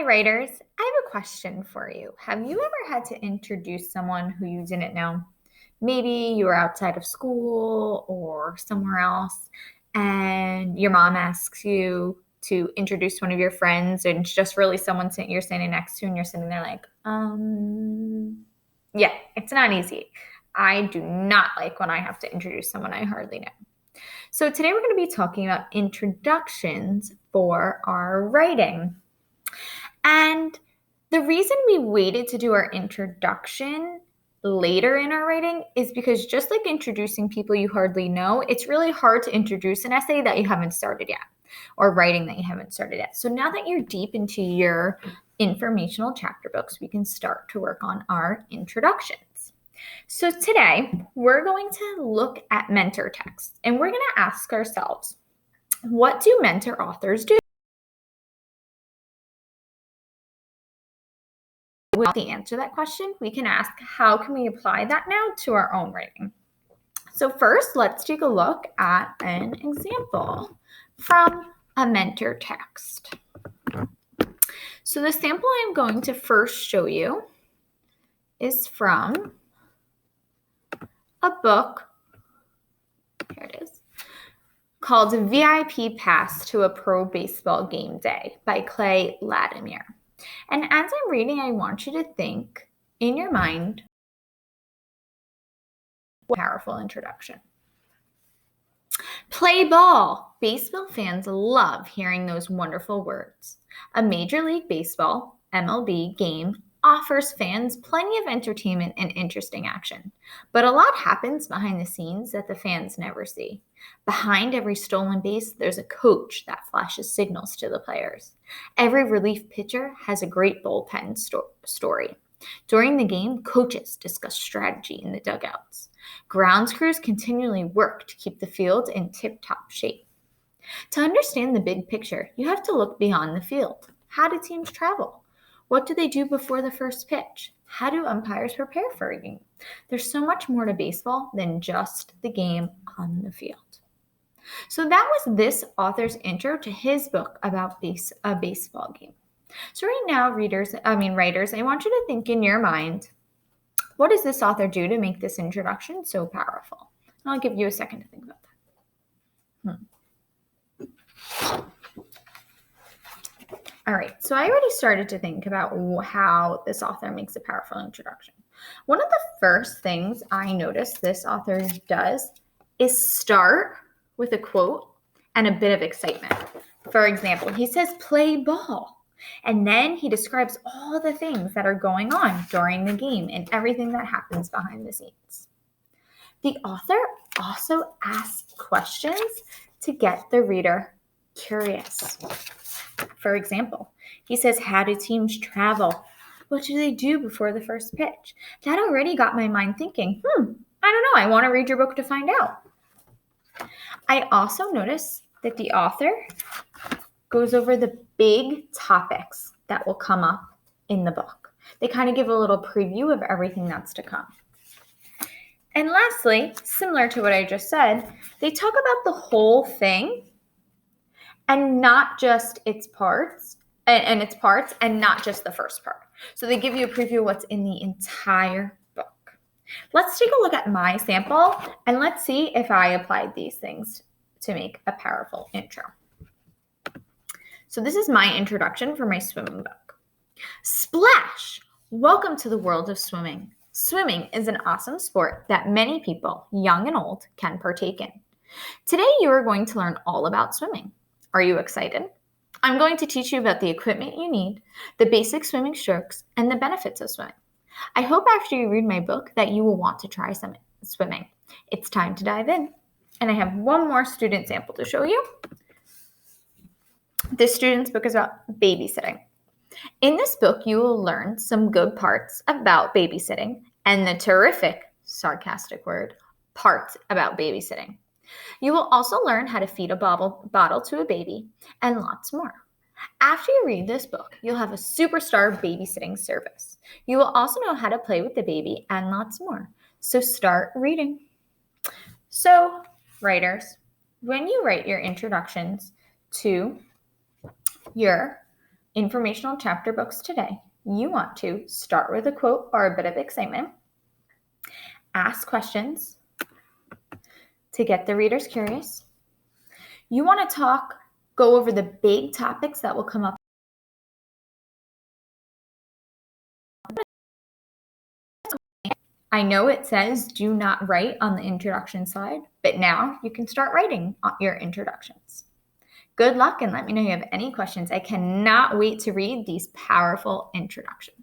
Hi, writers. I have a question for you. Have you ever had to introduce someone who you didn't know? Maybe you were outside of school or somewhere else, and your mom asks you to introduce one of your friends, and it's just really someone you're standing next to, and you're sitting there like, yeah, it's not easy. I do not like when I have to introduce someone I hardly know. So today we're going to be talking about introductions for our writing. And the reason we waited to do our introduction later in our writing is because just like introducing people you hardly know, it's really hard to introduce an essay that you haven't started yet or writing that you haven't started yet. So now that you're deep into your informational chapter books, we can start to work on our introductions. So today we're going to look at mentor texts and we're going to ask ourselves, what do mentor authors do? Without the answer to that question, we can ask, how can we apply that now to our own writing? So first, let's take a look at an example from a mentor text. So the sample I'm going to first show you is from a book, here it is, called VIP Pass to a Pro Baseball Game Day by Clay Latimer. And as I'm reading, I want you to think in your mind, powerful introduction. Play ball. Baseball fans love hearing those wonderful words. A Major League Baseball, MLB, game offers fans plenty of entertainment and interesting action. But a lot happens behind the scenes that the fans never see. Behind every stolen base, there's a coach that flashes signals to the players. Every relief pitcher has a great bullpen story. During the game, coaches discuss strategy in the dugouts. Grounds crews continually work to keep the field in tip-top shape. To understand the big picture, you have to look beyond the field. How do teams travel? What do they do before the first pitch? How do umpires prepare for a game? There's so much more to baseball than just the game on the field. So that was this author's intro to his book about a baseball game. So right now, writers, I want you to think in your mind, what does this author do to make this introduction so powerful? And I'll give you a second to think about that. All right, so I already started to think about how this author makes a powerful introduction. One of the first things I noticed this author does is start with a quote and a bit of excitement. For example, he says, play ball. And then he describes all the things that are going on during the game and everything that happens behind the scenes. The author also asks questions to get the reader curious. For example, he says, how do teams travel? What do they do before the first pitch? That already got my mind thinking, I don't know, I want to read your book to find out. I also notice that the author goes over the big topics that will come up in the book. They kind of give a little preview of everything that's to come. And lastly, similar to what I just said, they talk about the whole thing and not just its parts, and not just the first part. So they give you a preview of what's in the entire book. Let's take a look at my sample and let's see if I applied these things to make a powerful intro. So this is my introduction for my swimming book. Splash! Welcome to the world of swimming. Swimming is an awesome sport that many people, young and old, can partake in. Today you are going to learn all about swimming. Are you excited? I'm going to teach you about the equipment you need, the basic swimming strokes, and the benefits of swimming. I hope after you read my book that you will want to try some swimming. It's time to dive in. And I have one more student sample to show you. This student's book is about babysitting. In this book, you will learn some good parts about babysitting and the terrific, sarcastic word, parts about babysitting. You will also learn how to feed a bottle to a baby and lots more. After you read this book, you'll have a superstar babysitting service. You will also know how to play with the baby and lots more. So start reading. So, writers, when you write your introductions to your informational chapter books today, you want to start with a quote or a bit of excitement, ask questions to get the readers curious. You want to go over the big topics that will come up. I know it says do not write on the introduction slide, but now you can start writing your introductions. Good luck and let me know if you have any questions. I cannot wait to read these powerful introductions.